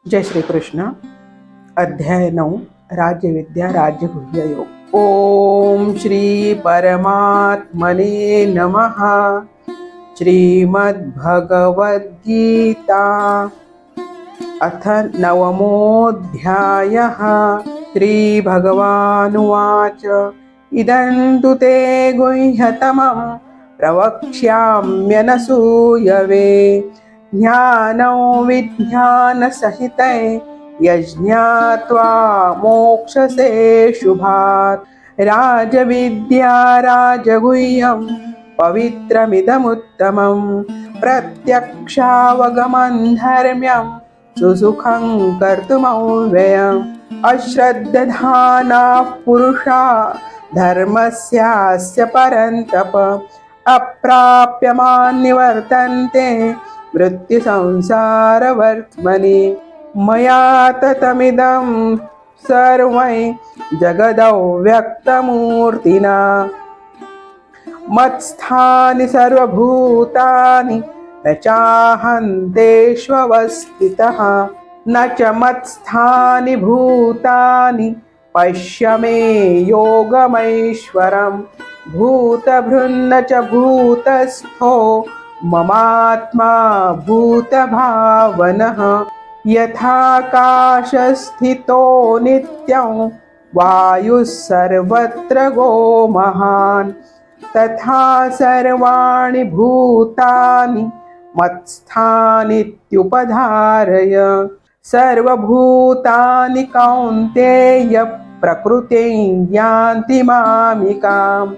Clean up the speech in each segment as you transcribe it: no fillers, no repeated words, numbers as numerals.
जय श्री कृष्ण. अध्याय 9. राज्यविद्या राज्यगुह्य योग. ओम श्री परमात्मने नमः. श्रीमद्भगवद्गीता अथ नवमोऽध्यायः. श्रीभगवानुवाच इदं तु ते गुह्यतमं प्रवक्ष्याम्यनसूयवे ज्ञानो विज्ञानसहितै यज्ञात्वा मोक्षसे शुभात्. राजविद्या राजगुह्यं पवित्रमिदमुत्तमं प्रत्यक्षावगमं धर्म्यं सुसुखं कर्तुमव्ययम्. अश्रद्धधानाः पुरुषा धर्मस्यास्य परन्तप अप्राप्यमान् निवर्तन्ते मृत्युसंसारवर्त्मनि. मया ततमिदं सर्वं जगदव्यक्तमूर्तिना मत्स्थानि सर्वभूतानि न चाहं तेष्वस्थितः न च मत्स्थानि भूतानि पश्य मे योगमैश्वरम्. भूतभृन्न च भूतस्थो ममात्मा भूतभावनः. यथाकाशस्थितो नित्यं वायुः सर्वत्र गो महान् तथा सर्वाणि भूतानि मत्स्थानीत्युपधारय. सर्वभूतानि कौन्तेय प्रकृतिं यान्ति मामिकाम्.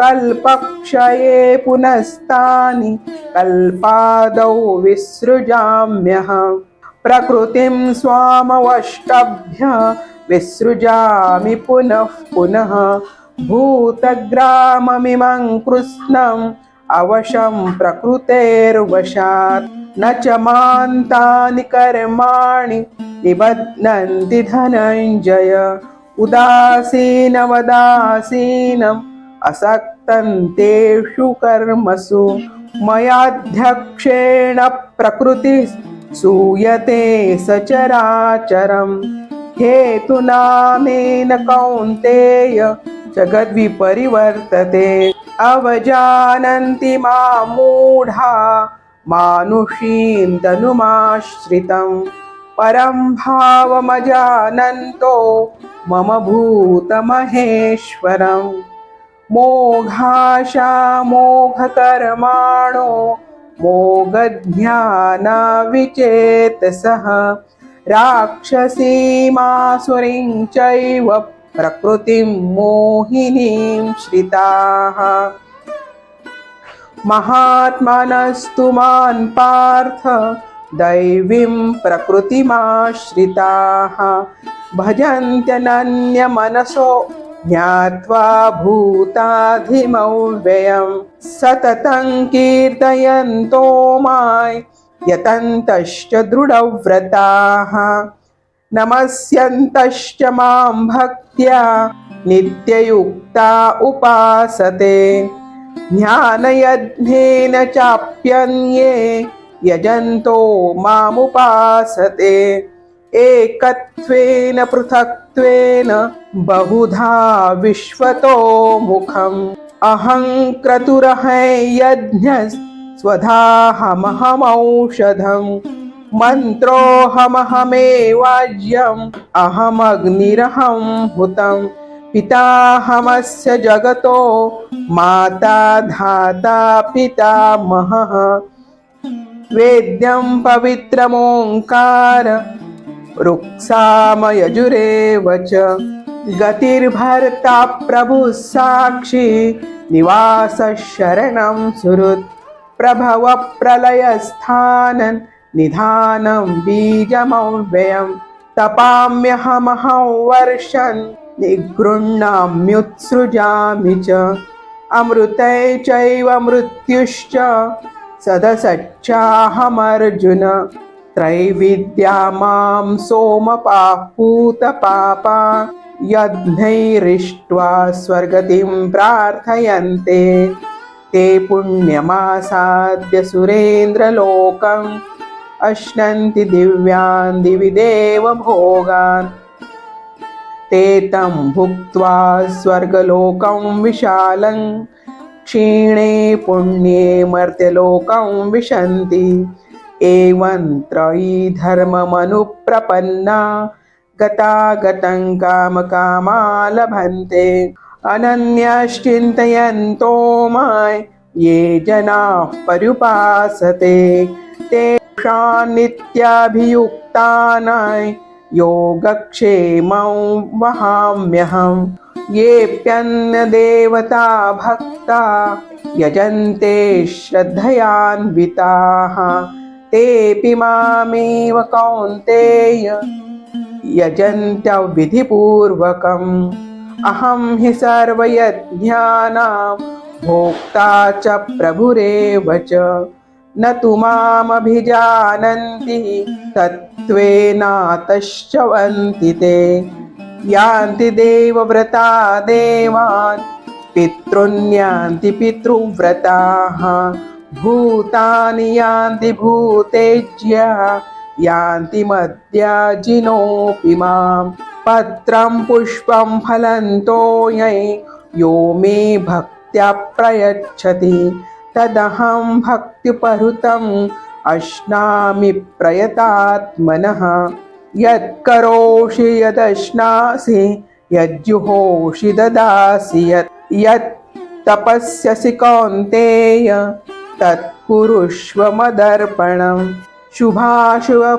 कल्पक्षये पुनस्तानि कल्पादौ विसृजाम्यहम्. प्रकृतिं स्वामवष्टभ्य विसृजामि पुनः पुनः. भूतग्राममिमं कृत्स्नम् अवशं प्रकृतेर्वशात्. न च मान्तानि कर्माणि निबध्नन्ति धनञ्जय. उदासीनवदासीनम् असक्तं तेषु कर्मसु. मयाध्यक्षेण प्रकृतिः सूयते सचराचरम्. हेतुनानेन कौन्तेय जगद्विपरिवर्तते. अवजानन्ति मां मूढा मानुषीं तनुमाश्रितं. परं भावमजानन्तो मम भूतमहेश्वरम्. मोघाशामोघकर्माणो मोघज्ञानाविचेतसः. राक्षसीमासुरीं चैव प्रकृतिं मोहिनीं श्रिताः. महात्मनस्तु मां पार्थ दैवीं प्रकृतिमाश्रिताः. भजन्त्यनन्यमनसो ज्ञात्वा भूताधिमव्ययम्. सततं कीर्तयन्तो मां यतन्तश्च दृढव्रताः. नमस्यन्तश्च मां भक्त्या नित्ययुक्ता उपासते. ज्ञानयज्ञेन चाप्यन्ये यजन्तो मामुपासते. एकत्वेन पृथक्त्वेन बहुधा विश्वतो मुखम्. अहं क्रतुरहं यज्ञः स्वधाहमहमौषधम्. मन्त्रोऽहमहमेवाज्यम् अहमग्निरहं हुतम्. पिताहमस्य जगतो माता धाता पितामहः. वेद्यं पवित्रमोङ्कार ऋक्सामयजुरेव च. गतिर्भर्ता प्रभुः साक्षी निवासः शरणं सुहृत्. प्रभव प्रलयस्थानं निधानं बीजमव्ययम्. तपाम्यहमहं वर्षं निगृह्णाम्युत्सृजामि च. अमृते चैव मृत्युश्च सदसच्चाहमर्जुन. त्रैविद्या मां सोमपाः पूतपापा यज्ञैरिष्ट्वा स्वर्गतिं प्रार्थयन्ते. ते पुण्यमासाद्य सुरेन्द्रलोकम् अश्नन्ति दिव्यान् दिवि देवभोगान् ते तं भुक्त्वा स्वर्गलोकं विशालं क्षीणे पुण्ये मर्त्यलोकं विशन्ति एवं त्रयी धर्ममनुप्रपन्ना गतागतं कामकामा लभन्ते अनन्यश्चिन्तयन्तो मां ये जनाः पर्युपासते तेषां नित्याभियुक्तानां योगक्षेमं वहाम्यहम् येऽप्यन्यदेवता भक्ता यजन्ते श्रद्धयान्विताः तेऽपि मामेव कौन्तेय यजन्त्यविधिपूर्वकम् अहं हि सर्वयज्ञानां भोक्ता च प्रभुरेव च न तु मामभिजानन्ति तत्त्वेनातश्च वन्ति ते यान्ति देवव्रता देवान् पितॄन्यान्ति पितृव्रताः भूतानि यान्ति भूतेज्या यान्ति मद्याजिनोऽपि मां पत्रं पुष्पं फलं तोयै यो मे भक्त्या प्रयच्छति तदहं भक्तिपरुतम् अश्नामि प्रयतात्मनः यत्करोषि यदश्नासि यज्जुहोषि ददासि यत् तपस्यसि कौन्तेय तत्कुरुष्व मदर्पणम् शुभाशुभफलैरेवं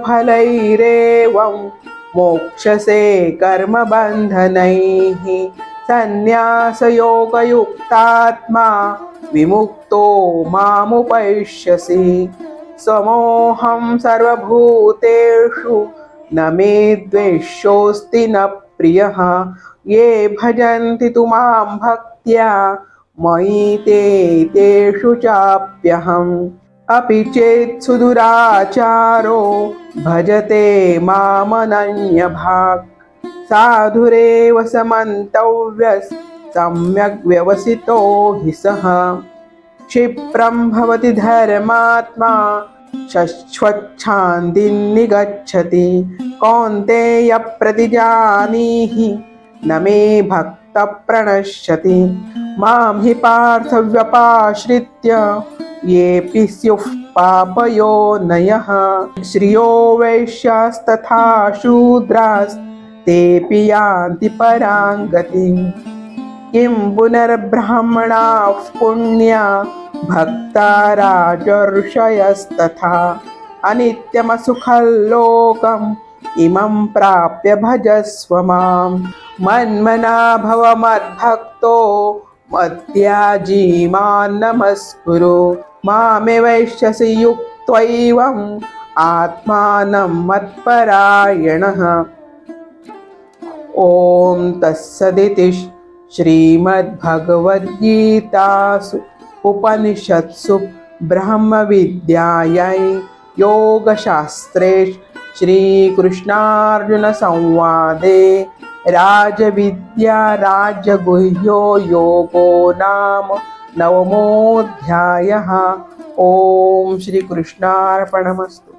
मोक्षसे कर्मबन्धनैः सन्न्यासयोगयुक्तात्मा विमुक्तो मामुपैष्यसि समोऽहं सर्वभूतेषु न मे द्वेष्योऽस्ति न प्रियः ये भजन्ति तु मां भक्त्या मयि ते तेषु चाप्यहम् अपि चेत् सुदुराचारो भजते मामनन्यभाक् साधुरेव समन्तव्यः सम्यग् व्यवसितो हि सः क्षिप्रं भवति धर्मात्मा शश्वच्छान्तिं निगच्छति कौन्तेय प्रतिजानीहि न मे भक्तः प्रणश्यति मां हि पार्थव्यपाश्रित्य येऽपि स्युः पापयोनयः श्रियो वैश्यास्तथा शूद्रास्तेऽपि यान्ति परां गतिम् किं पुनर्ब्राह्मणाः पुण्या भक्ता राजर्षयस्तथा अनित्यमसुखल्लोकम् इमं प्राप्य भजस्व मां मन्मना भव मद्भक्तो मद्याजी मां नमस्कुरु मामेवैष्यसि युक्त्वैवम् आत्मानं मत्परायणः। ॐ तत्सदिति श्रीमद्भगवद्गीतासु उपनिषत्सु ब्रह्मविद्यायां योगशास्त्रे श्रीकृष्णार्जुनसंवादे राजविद्या राजगुह्यो योगो नाम 9मोऽध्यायः। ॐ श्रीकृष्णार्पणमस्तु।